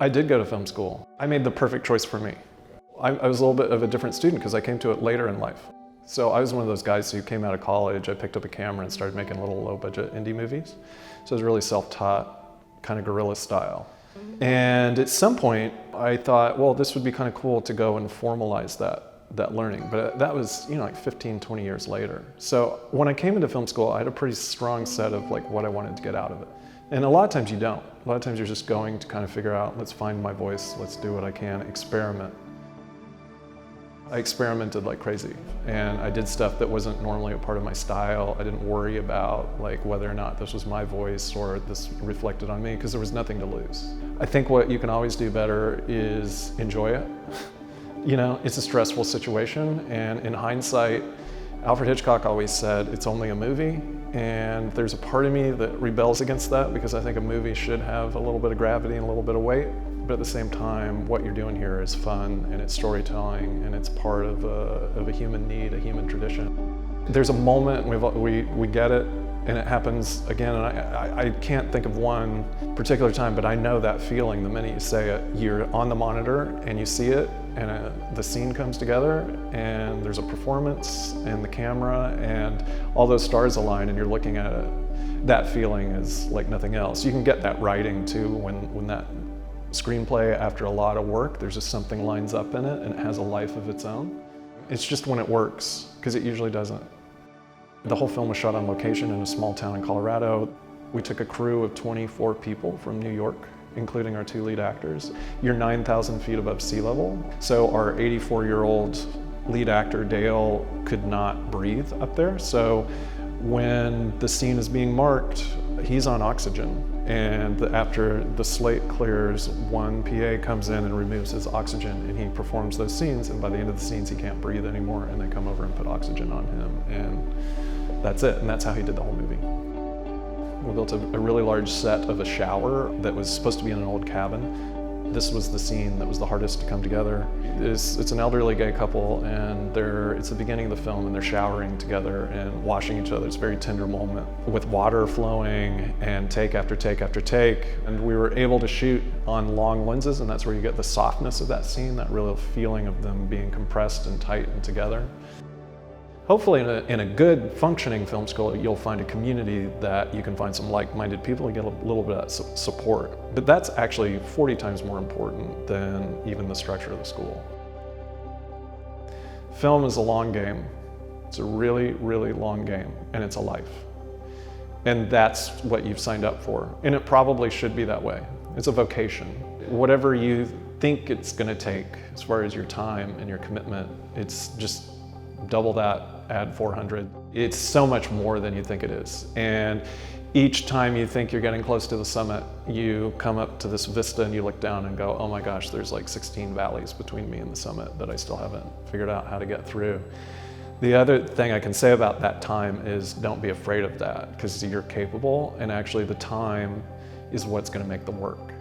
I did go to film school. I made the perfect choice for me. I was a little bit of a different student because I came to it later in life. So I was one of those guys who came out of college, I picked up a camera and started making little low-budget indie movies. So I was really self-taught, kind of guerrilla style. And at some point, I thought, well, this would be kind of cool to go and formalize that learning. But that was, like 15, 20 years later. So when I came into film school, I had a pretty strong set of like what I wanted to get out of it. And a lot of times you don't. A lot of times you're just going to kind of figure out, let's find my voice, let's do what I can, experiment. I experimented like crazy, and I did stuff that wasn't normally a part of my style. I didn't worry about like whether or not this was my voice or this reflected on me, because there was nothing to lose. I think what you can always do better is enjoy it. It's a stressful situation, and in hindsight, Alfred Hitchcock always said, it's only a movie, and there's a part of me that rebels against that because I think a movie should have a little bit of gravity and a little bit of weight. But at the same time, what you're doing here is fun, and it's storytelling, and it's part of a human need, a human tradition. There's a moment we get it, and it happens again, and I can't think of one particular time, but I know that feeling the minute you say it. You're on the monitor, and you see it, and the scene comes together, and there's a performance, and the camera, and all those stars align, and you're looking at it. That feeling is like nothing else. You can get that writing too, when that screenplay, after a lot of work, there's just something lines up in it and it has a life of its own. It's just when it works, because it usually doesn't. The whole film was shot on location in a small town in Colorado. We took a crew of 24 people from New York, including our 2 lead actors. You're 9,000 feet above sea level, so our 84-year-old lead actor, Dale, could not breathe up there. So when the scene is being marked, he's on oxygen. And after the slate clears, one PA comes in and removes his oxygen, and he performs those scenes, and by the end of the scenes he can't breathe anymore, and they come over and put oxygen on him, and that's it, and that's how he did the whole movie. We built a really large set of a shower that was supposed to be in an old cabin. This was the scene that was the hardest to come together. It's an elderly gay couple, and it's the beginning of the film, and they're showering together and washing each other. It's a very tender moment with water flowing and take after take after take. And we were able to shoot on long lenses, and that's where you get the softness of that scene, that real feeling of them being compressed and tight and together. Hopefully in a good functioning film school, you'll find a community that you can find some like-minded people and get a little bit of support. But that's actually 40 times more important than even the structure of the school. Film is a long game. It's a really, really long game, and it's a life. And that's what you've signed up for. And it probably should be that way. It's a vocation. Whatever you think it's gonna take as far as your time and your commitment, it's just double that, add 400. It's so much more than you think it is. And each time you think you're getting close to the summit, you come up to this vista and you look down and go, oh my gosh, there's like 16 valleys between me and the summit that I still haven't figured out how to get through. The other thing I can say about that time is don't be afraid of that, because you're capable, and actually the time is what's going to make the work.